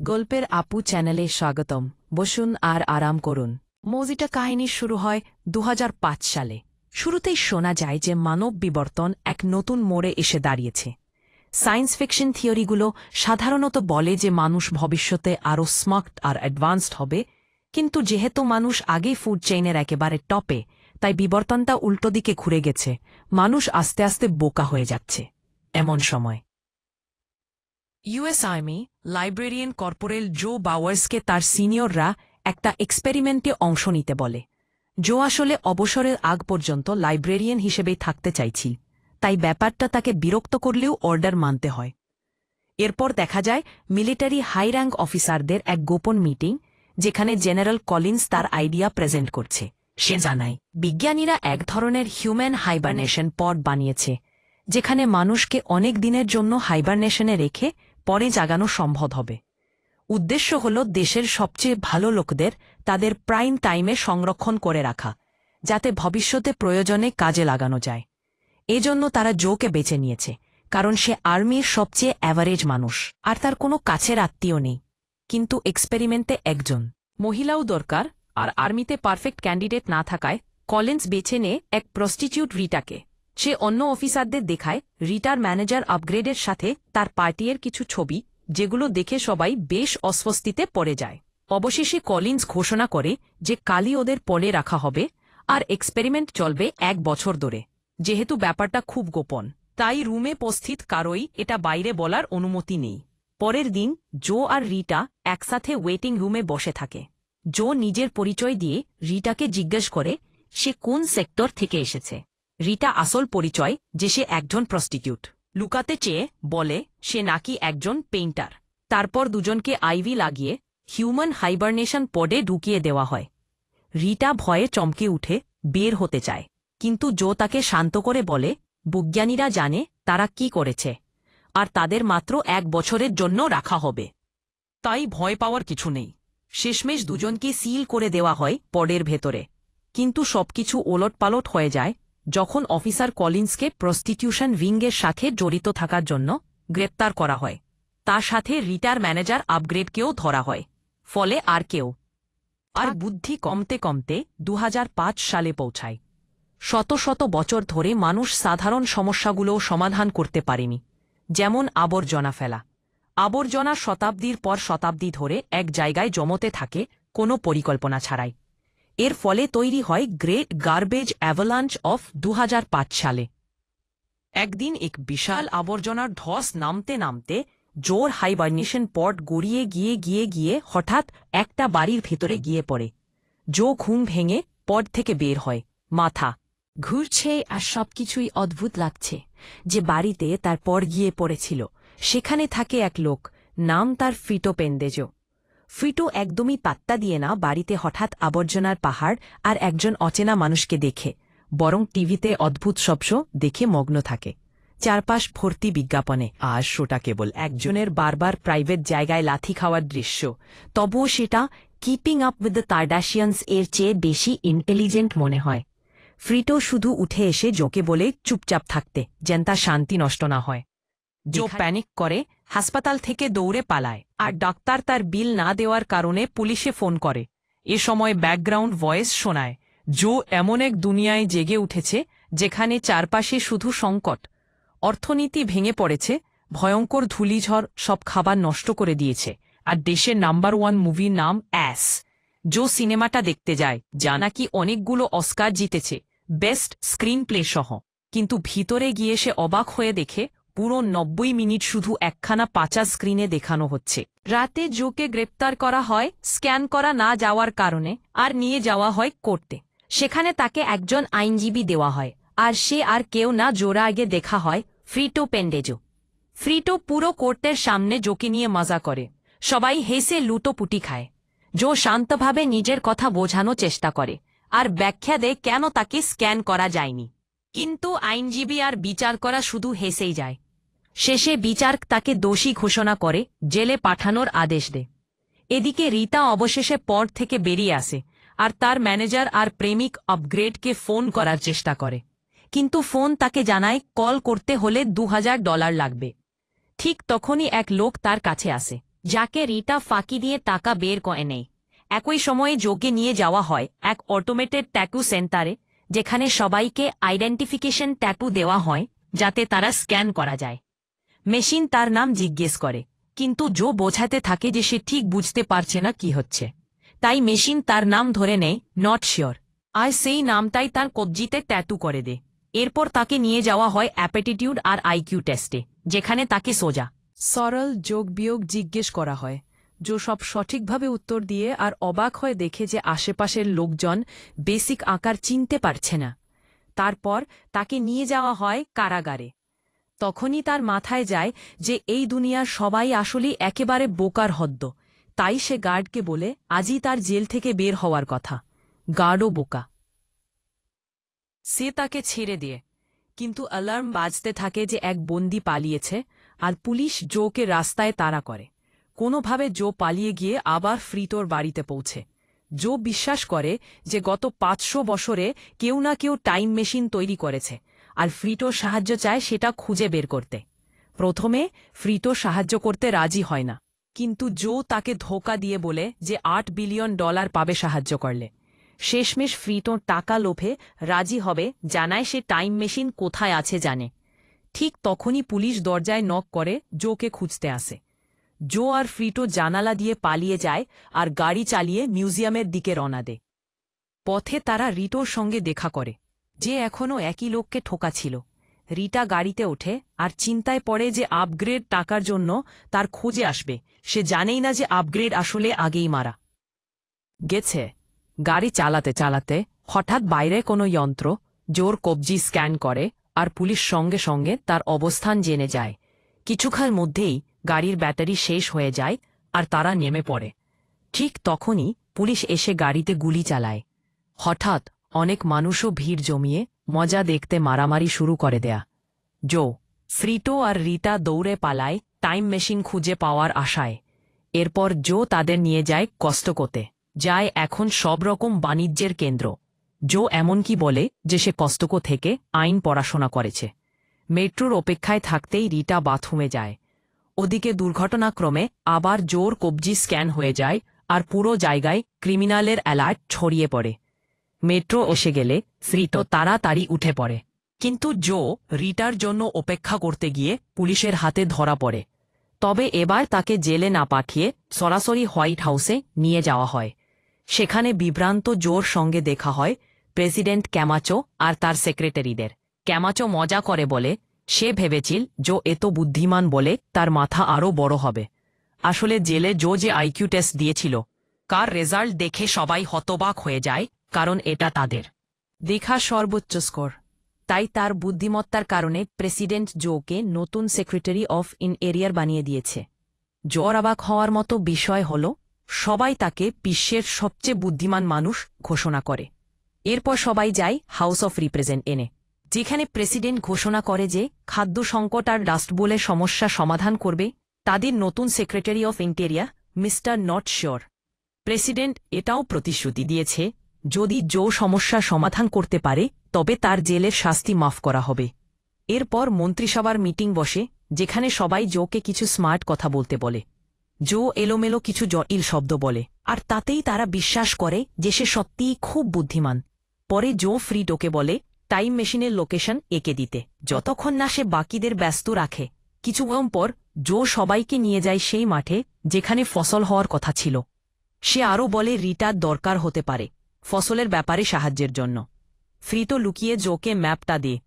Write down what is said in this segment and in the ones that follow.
গল্পের আপু চ্যানেলে স্বাগতম। বসুন আর আরাম করুন। মজিটা কাহিনী শুরু হয় ২০০৫ সালে। শুরুতেই শোনা যায় যে মানব বিবর্তন এক নতুন মোড়ে এসে দাঁড়িয়েছে। সায়েন্স ফিকশন থিওরিগুলো সাধারণত বলে যে মানুষ ভবিষ্যতে আরও স্মার্ট আর অ্যাডভান্সড হবে, কিন্তু যেহেতু মানুষ আগেই ফুড চেইনের একেবারে টপে, তাই বিবর্তনটা উল্টো দিকে ঘুরে গেছে। মানুষ আস্তে আস্তে বোকা হয়ে যাচ্ছে। এমন সময় ইউএস আর্মি লাইব্রেরিয়ান কর্পোরেল জো বাওয়ার্সকে তার সিনিয়ররা একটা এক্সপেরিমেন্টে অংশ নিতে বলে। জো আসলে অবসরের আগ পর্যন্ত লাইব্রেরিয়ান হিসেবেই থাকতে চাইছিল, তাই ব্যাপারটা তাকে বিরক্ত করলেও অর্ডার মানতে হয়। এরপর দেখা যায় মিলিটারি হাই র্যাঙ্ক অফিসারদের এক গোপন মিটিং, যেখানে জেনারেল কলিন্স তার আইডিয়া প্রেজেন্ট করছে। সে জানায় বিজ্ঞানীরা এক ধরনের হিউম্যান হাইবারনেশন পড বানিয়েছে, যেখানে মানুষকে অনেক দিনের জন্য হাইবারনেশনে রেখে পরে জাগানো সম্ভব হবে। উদ্দেশ্য হল দেশের সবচেয়ে ভালো লোকদের তাদের প্রাইম টাইমে সংরক্ষণ করে রাখা, যাতে ভবিষ্যতে প্রয়োজনে কাজে লাগানো যায়। এজন্য তারা জোকে বেছে নিয়েছে, কারণ সে আর্মির সবচেয়ে অ্যাভারেজ মানুষ আর তার কোনো কাছের আত্মীয় নেই। কিন্তু এক্সপেরিমেন্টে একজন মহিলাও দরকার, আর আর্মিতে পারফেক্ট ক্যান্ডিডেট না থাকায় কলিন্স বেছে নেয় এক প্রস্টিটিউট রিটাকে। সে অন্য অফিসারদের দেখায় রিটার ম্যানেজার আপগ্রেডের সাথে তার পার্টির কিছু ছবি, যেগুলো দেখে সবাই বেশ অস্বস্তিতে পড়ে যায়। অবশেষে কলিন্স ঘোষণা করে যে কালই ওদের পলে রাখা হবে, আর এক্সপেরিমেন্ট চলবে ১ বছর ধরে। যেহেতু ব্যাপারটা খুব গোপন, তাই রুমে উপস্থিত কারোই এটা বাইরে বলার অনুমতি নেই। পরের দিন জো আর রিটা একসাথে ওয়েটিং রুমে বসে থাকে। জো নিজের পরিচয় দিয়ে রিটাকে জিজ্ঞেস করে সে কোন সেক্টর থেকে এসেছে। রিটা আসল পরিচয় যে সে একজন প্রস্টিটিউট লুকাতে চেয়ে বলে সে নাকি একজন পেইন্টার। তারপর দুজনকে আইভি লাগিয়ে হিউম্যান হাইবারনেশন পডে ঢুকিয়ে দেওয়া হয়। রিটা ভয়ে চমকে উঠে বের হতে চায়, কিন্তু জো তাকে শান্ত করে বলে বিজ্ঞানীরা জানে তারা কি করেছে, আর তাদের মাত্র ১ বছরের জন্য রাখা হবে, তাই ভয় পাওয়ার কিছু নেই। শেষমেশ দুজনকে সিল করে দেওয়া হয় পডের ভেতরে। কিন্তু সবকিছু ওলটপালট হয়ে যায় যখন অফিসার কলিন্সকে প্রস্টিটিউশন উইংয়ের সাথে জড়িত থাকার জন্য গ্রেপ্তার করা হয়। তার সাথে রিটার ম্যানেজার আপগ্রেডকেও ধরা হয়। ফলে আর বুদ্ধি কমতে কমতে ২০০৫ সালে পৌঁছায়। শত শত বছর ধরে মানুষ সাধারণ সমস্যাগুলোও সমাধান করতে পারেনি, যেমন আবর্জনা ফেলা। আবর্জনা শতাব্দীর পর শতাব্দী ধরে এক জায়গায় জমতে থাকে কোনো পরিকল্পনা ছাড়াই। এর ফলে তৈরি হয় গ্রেট গার্বেজ অ্যাভালাঞ্চ অফ ২০০৫ সালে। একদিন এক বিশাল আবর্জনার ধস নামতে নামতে জোর হাইবারনেশন পড গড়িয়ে গিয়ে হঠাৎ একটা বাড়ির ভেতরে গিয়ে পড়ে। জো ঘুম ভেঙে পড থেকে বের হয়। মাথা ঘুরছে আর সবকিছুই অদ্ভুত লাগছে। যে বাড়িতে তার পর গিয়ে পড়েছিল সেখানে থাকে এক লোক, নাম তার ফিটো পেন্দেজো। ফিটো একদমই পাত্তা দিয়ে না বাড়িতে হঠাৎ আবর্জনার পাহাড় আর একজন অচেনা মানুষকে দেখে, বরং টিভিতে অদ্ভুত সব শো দেখে মগ্ন থাকে। চারপাশ ভর্তি বিজ্ঞাপনে, আর শোটা কেবল একজনের বারবার প্রাইভেট জায়গায় লাথি খাওয়ার দৃশ্য। তবুও সেটা কিপিং আপ উইথ দ্য কার্ডাশিয়ান্স এর চেয়ে বেশি ইন্টেলিজেন্ট মনে হয়। ফ্রিটো শুধু উঠে এসে জোকে বলে চুপচাপ থাকতে, যেন তার শান্তি নষ্ট না হয়। জো প্যানিক করে হাসপাতাল থেকে দৌড়ে পালায়, আর ডাক্তার তার বিল না দেওয়ার কারণে পুলিশে ফোন করে। এ সময় ব্যাকগ্রাউন্ড ভয়েস শোনায়, জো এমন এক দুনিয়ায় জেগে উঠেছে যেখানে চারপাশে শুধু সংকট। অর্থনীতি ভেঙে পড়েছে, ভয়ঙ্কর ধূলিঝড় সব খাবার নষ্ট করে দিয়েছে, আর দেশের নাম্বার 1 মুভির নাম অ্যাস। জো সিনেমাটা দেখতে যায়, যা নাকি অনেকগুলো অস্কার জিতেছে, বেস্ট স্ক্রিন প্লে সহ। কিন্তু ভিতরে গিয়ে সে অবাক হয়ে দেখে পুরো ৯০ মিনিট শুধু একখানা পাঁচা স্ক্রিনে দেখানো হচ্ছে। রাতে জোকে গ্রেপ্তার করা হয় স্ক্যান করা না যাওয়ার কারণে, আর নিয়ে যাওয়া হয় কোর্টে। সেখানে তাকে একজন আইনজীবী দেওয়া হয়, আর সে আর কেউ না, জোরা আগে দেখা হয় ফ্রিটো পেন্ডেজো। ফ্রিটো পুরো কোর্টের সামনে জোকে নিয়ে মজা করে, সবাই হেসে লুটোপুটি খায়। জো শান্তভাবে নিজের কথা বোঝানোর চেষ্টা করে আর ব্যাখ্যা দেয় কেন তাকে স্ক্যান করা যায়নি, কিন্তু আইনজীবী আর বিচার করা শুধু হেসেই যায়। শেষে বিচার তাকে দোষী ঘোষণা করে জেলে পাঠানোর আদেশ দেয়। এদিকে রিতা অবশেষে পড থেকে বেরিয়ে আসে, আর তার ম্যানেজার আর প্রেমিক আপগ্রেডকে ফোন করার চেষ্টা করে, কিন্তু ফোন তাকে জানায় কল করতে হলে $২০০০ লাগবে। ঠিক তখনই এক লোক তার কাছে আসে। যাকে রিটা ফাঁকি দিয়ে টাকা বের করে নেয়। একই সময়ে জোকে নিয়ে যাওয়া হয় এক অটোমেটেড ট্যাটু সেন্টারে, যেখানে সবাইকে আইডেন্টিফিকেশন ট্যাটু দেওয়া হয় যাতে তারা স্ক্যান করা যায়। মেশিন তার নাম জিজ্ঞেস করে, কিন্তু জো বোঝাতে থাকে যে সে ঠিক বুঝতে পারছে না কি হচ্ছে। তাই মেশিন তার নাম ধরে নেয় নট শিওর, আর সেই নামটাই তার কবজিতে ট্যাটু করে দেয়। এরপর তাকে নিয়ে যাওয়া হয় অ্যাপটিটিউড আর আইকিউ টেস্টে, যেখানে তাকে সোজা সরল যোগ বিয়োগ জিজ্ঞেস করা হয়। জো সব সঠিকভাবে উত্তর দিয়ে আর অবাক হয়ে দেখে যে আশেপাশের লোকজন বেসিক আকার চিনতে পারছে না। তারপর তাকে নিয়ে যাওয়া হয় কারাগারে। তখনই তার মাথায় যায় যে এই দুনিয়ার সবাই আসলেই একেবারে বোকার হদ্দ। তাই সে গার্ডকে বলে আজই তার জেল থেকে বের হওয়ার কথা। গার্ডও বোকা, সে তাকে ছেড়ে দিয়ে। কিন্তু অ্যালার্ম বাজতে থাকে যে এক বন্দি পালিয়েছে, আর পুলিশ জোকে রাস্তায় তাড়া করে। কোনোভাবে জো পালিয়ে গিয়ে আবার ফ্রিটোর বাড়িতে পৌঁছে। জো বিশ্বাস করে যে গত 500 বছরে কেউ না কেউ টাইম মেশিন তৈরি করেছে, আর ফ্রিটোর সাহায্য চায় সেটা খুঁজে বের করতে। প্রথমে ফ্রিটো সাহায্য করতে রাজি হয় না, কিন্তু জো তাকে ধোঁকা দিয়ে বলে যে $8 বিলিয়ন পাবে সাহায্য করলে। শেষমেশ ফ্রিটো টাকা লোভে রাজি হবে, জানায় সে টাইম মেশিন কোথায় আছে জানে। ঠিক তখনই পুলিশ দরজায় নক করে জোকে খুঁজতে আসে। জো আর ফ্রিটো জানালা দিয়ে পালিয়ে যায় আর গাড়ি চালিয়ে মিউজিয়ামের দিকে রওনা দেয়। পথে তারা রিটোর সঙ্গে দেখা করে, যে এখনও একই লোককে ঠোকাছিল। রিটা গাড়িতে ওঠে আর চিন্তায় পড়ে যে আপগ্রেড টাকার জন্য তার খোঁজে আসবে। সে জানেই না যে আপগ্রেড আসলে আগেই মারা গেছে। গাড়ি চালাতে চালাতে হঠাৎ বাইরে কোনো যন্ত্র জোর কবজি স্ক্যান করে, আর পুলিশ সঙ্গে সঙ্গে তার অবস্থান জেনে যায়। কিছুক্ষণ মধ্যেই গাড়ির ব্যাটারি শেষ হয়ে যায় আর তারা নেমে পড়ে। ঠিক তখনই পুলিশ এসে গাড়িতে গুলি চালায়। হঠাৎ অনেক মানুষও ভিড় জমিয়ে মজা দেখতে মারামারি শুরু করে দেয়া। জো, ফ্রিটো আর রিটা দৌড়ে পালায় টাইম মেশিন খুঁজে পাওয়ার আশায়। এরপর জো তাদের নিয়ে যায় কস্টকোতে, যায় এখন সব রকম বাণিজ্যের কেন্দ্র। জো এমনকি বলে যে সে কস্টকো থেকে আইন পড়াশোনা করেছে। মেট্রোর অপেক্ষায় থাকতেই রিটা বাথরুমে যায়। ওদিকে দুর্ঘটনাক্রমে আবার জোর কবজি স্ক্যান হয়ে যায় আর পুরো জায়গায় ক্রিমিনালের অ্যালার্ট ছড়িয়ে পড়ে। মেট্রো এসে গেলে ফ্রিটো তাড়াতাড়ি উঠে পড়ে, কিন্তু জো রিটার জন্য অপেক্ষা করতে গিয়ে পুলিশের হাতে ধরা পড়ে। তবে এবার তাকে জেলে না পাঠিয়ে সরাসরি হোয়াইট হাউসে নিয়ে যাওয়া হয়। সেখানে বিভ্রান্ত জোর সঙ্গে দেখা হয় প্রেসিডেন্ট ক্যামাচো আর তার সেক্রেটারিদের। ক্যামাচো মজা করে বলে সে ভেবেছিল জো এত বুদ্ধিমান বলে তার মাথা আরও বড় হবে। আসলে জেলে জো যে আইকিউ টেস্ট দিয়েছিল, কার রেজাল্ট দেখে সবাই হতবাক হয়ে যায়, কারণ এটা তাদের দেখা সর্বোচ্চ স্কোর। তাই তার বুদ্ধিমত্তার কারণে প্রেসিডেন্ট জোকে নতুন সেক্রেটারি অফ ইনটেরিয়র বানিয়ে দিয়েছে। জোর অবাক হওয়ার মতো বিষয় হল, সবাই তাকে বিশ্বের সবচেয়ে বুদ্ধিমান মানুষ ঘোষণা করে। এরপর সবাই যায় হাউস অফ রিপ্রেজেন্টেটিভ, যেখানে প্রেসিডেন্ট ঘোষণা করে যে খাদ্য সংকট আর ডাস্টবোলের সমস্যা সমাধান করবে তাদের নতুন secretary of interior mister not sure. President এটাও প্রতিশ্রুতি দিয়েছে, যদি জো সমস্যা সমাধান করতে পারে তবে তার জেলের শাস্তি মাফ করা হবে। এরপর মন্ত্রিসভার মিটিং বসে, যেখানে সবাই জোকে কিছু স্মার্ট কথা বলতে বলে। জো এলোমেলো কিছু জটিল শব্দ বলে, আর তাতেই তারা বিশ্বাস করে যে সে সত্যিই খুব বুদ্ধিমান। পরে জো ফ্রিটোকে বলে টাইম মেশিনের লোকেশন এঁকে দিতে, যতক্ষণ না সে বাকিদের ব্যস্ত রাখে। কিছুক্ষণ পর জো সবাইকে নিয়ে যায় সেই মাঠে যেখানে ফসল হওয়ার কথা ছিল। সে আরও বলে রিটার দরকার হতে পারে ফসলের ব্যাপারে সাহায্যের জন্য। ফ্রিটো লুকিয়ে জোকে ম্যাপটা দিয়ে।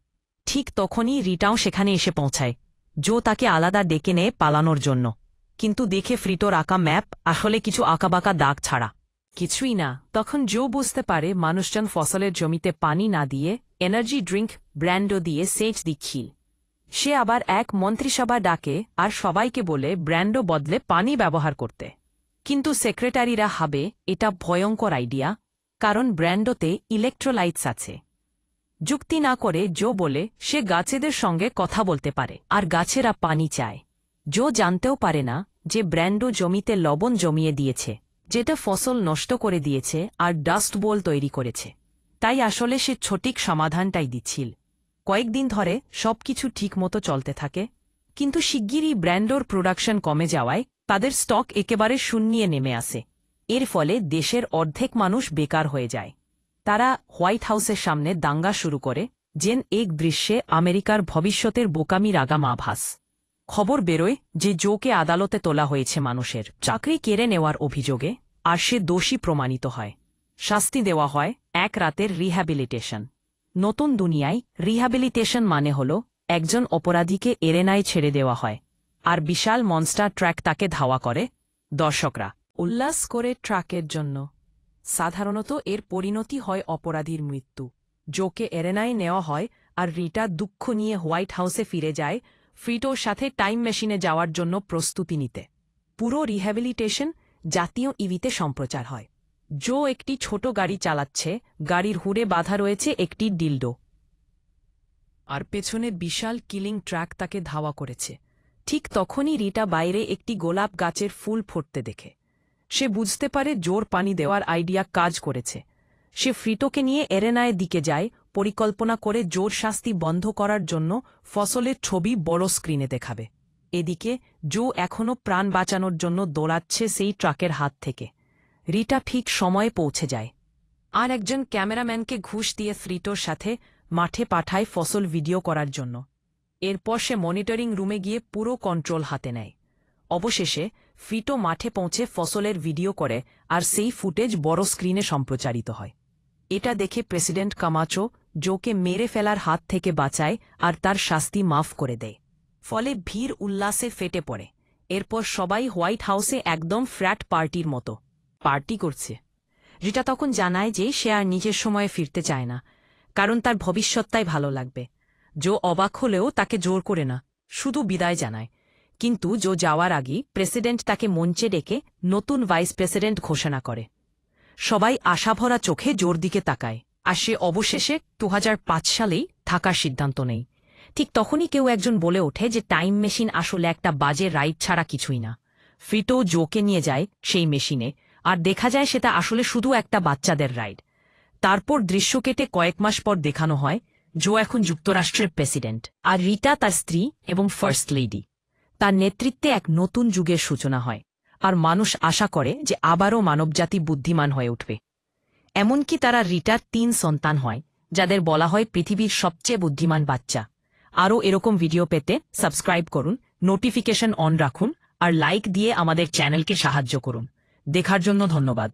ঠিক তখনই রিটাও সেখানে এসে পৌঁছায়। জো তাকে আলাদা ডেকে নেয় পালানোর জন্য, কিন্তু দেখে ফ্রিটোর আঁকা ম্যাপ আসলে কিছু আঁকাবাঁকা দাগ ছাড়া কিছুই না। তখন জো বুঝতে পারে মানুষজন ফসলের জমিতে পানি না দিয়ে এনার্জি ড্রিঙ্ক ব্র্যান্ডো দিয়ে সেচ দিচ্ছিল। সে আবার এক মন্ত্রিসভা ডাকে আর সবাইকে বলে ব্র্যান্ডো বদলে পানি ব্যবহার করতে। কিন্তু সেক্রেটারিরা ভাবে এটা ভয়ঙ্কর আইডিয়া, কারণ ব্র্যান্ডোতে ইলেকট্রোলাইটস আছে। যুক্তি না করে জো বলে সে গাছেদের সঙ্গে কথা বলতে পারে আর গাছেরা পানি চায়। জো জানতেও পারে না যে ব্র্যান্ডো জমিতে লবণ জমিয়ে দিয়েছে, যেটা ফসল নষ্ট করে দিয়েছে আর ডাস্ট বোল তৈরি করেছে। তাই আসলে সে সঠিক সমাধানটাই দিচ্ছিল। কয়েকদিন ধরে সবকিছু ঠিকমতো চলতে থাকে। কিন্তু শিগগিরই ব্র্যান্ডোর প্রোডাকশন কমে যাওয়ায় তাদের স্টক একেবারে শূন্যে নেমে আসে। এর ফলে দেশের অর্ধেক মানুষ বেকার হয়ে যায়। তারা হোয়াইট হাউসের সামনে দাঙ্গা শুরু করে, যেন এক দৃশ্যে আমেরিকার ভবিষ্যতের বোকামির আগাম আভাস। খবর বেরোয় যে জোকে আদালতে তোলা হয়েছে মানুষের চাকরি কেড়ে নেওয়ার অভিযোগে, আর সে দোষী প্রমাণিত হয়। শাস্তি দেওয়া হয় 1 রাতের রিহ্যাবিলিটেশন। নতুন দুনিয়ায় রিহ্যাবিলিটেশন মানে হল একজন অপরাধীকে এরেনায় ছেড়ে দেওয়া হয়, আর বিশাল মনস্টার ট্র্যাক তাকে ধাওয়া করে। দর্শকরা উল্লাস করে ট্রাকের জন্য। সাধারণত এর পরিণতি হয় অপরাধীর মৃত্যু। জোকে এরেনায় নেওয়া হয়, আর রিটা দুঃখ নিয়ে হোয়াইট হাউসে ফিরে যায় ফ্রিটোর সাথে টাইম মেশিনে যাওয়ার জন্য প্রস্তুতি নিতে। পুরো রিহ্যাবিলিটেশন জাতীয় ইভিতে সম্প্রচার হয়। জো একটি ছোট গাড়ি চালাচ্ছে, গাড়ির হুড়ে বাঁধা রয়েছে একটি ডিলডো, আর পেছনে বিশাল কিলিং ট্র্যাক তাকে ধাওয়া করেছে। ঠিক তখনই রিটা বাইরে একটি গোলাপ গাছের ফুল ফুটতে দেখে। সে বুঝতে পারে জোর পানি দেওয়ার আইডিয়া কাজ করেছে। সে ফ্রিটোকে নিয়ে এরেনায়ের দিকে যায়, পরিকল্পনা করে জোর শাস্তি বন্ধ করার জন্য ফসলের ছবি বড় স্ক্রিনে দেখাবে। এদিকে জো এখনও প্রাণ বাঁচানোর জন্য দৌড়াচ্ছে সেই ট্রাকের হাত থেকে। রিটা ঠিক সময়ে পৌঁছে যায়, আর একজন ক্যামেরাম্যানকে ঘুষ দিয়ে ফ্রিটোর সাথে মাঠে পাঠায় ফসল ভিডিও করার জন্য। এরপর সে মনিটরিং রুমে গিয়ে পুরো কন্ট্রোল হাতে নেয়। অবশেষে ফ্রিটো মাঠে পৌঁছে ফসলের ভিডিও করে, আর সেই ফুটেজ বড় স্ক্রিনে সম্প্রচারিত হয়। এটা দেখে প্রেসিডেন্ট কামাচো জোকে মেরে ফেলার হাত থেকে বাঁচায় আর তার শাস্তি মাফ করে দেয়। ফলে ভিড় উল্লাসে ফেটে পড়ে। এরপর সবাই হোয়াইট হাউসে একদম ফ্র্যাট পার্টির মতো পার্টি করছে। রিটা তখন জানায় যে সে আর নিজের সময়ে ফিরতে চায় না, কারণ তার ভবিষ্যৎটাই ভালো লাগবে। জো অবাক হলেও তাকে জোর করে না, শুধু বিদায় জানায়। কিন্তু জো যাওয়ার আগেই প্রেসিডেন্ট তাকে মঞ্চে ডেকে নতুন ভাইস প্রেসিডেন্ট ঘোষণা করে। সবাই আশাভরা চোখে জোর দিকে তাকায়, আর সে অবশেষে 2005 সালেই থাকার সিদ্ধান্ত নেই। ঠিক তখনই কেউ একজন বলে ওঠে যে টাইম মেশিন আসলে একটা বাজে রাইড ছাড়া কিছুই না। ফ্রিটো জোকে নিয়ে যায় সেই মেশিনে, আর দেখা যায় সেটা আসলে শুধু একটা বাচ্চাদের রাইড। তারপর দৃশ্য কেটে কয়েক মাস পর দেখানো হয় জো এখন যুক্তরাষ্ট্রের প্রেসিডেন্ট, আর রিটা তার স্ত্রী এবং ফার্স্ট লেডি। তার নেতৃত্বে এক নতুন যুগের সূচনা হয়, আর মানুষ আশা করে যে আবারও মানবজাতি বুদ্ধিমান হয়ে উঠবে। এমনকি তারা রিটার 3 সন্তান হয়, যাদের বলা হয় পৃথিবীর সবচেয়ে বুদ্ধিমান বাচ্চা। আরও এরকম ভিডিও পেতে সাবস্ক্রাইব করুন, নোটিফিকেশন অন রাখুন, আর লাইক দিয়ে আমাদের চ্যানেলকে সাহায্য করুন। দেখার জন্য ধন্যবাদ।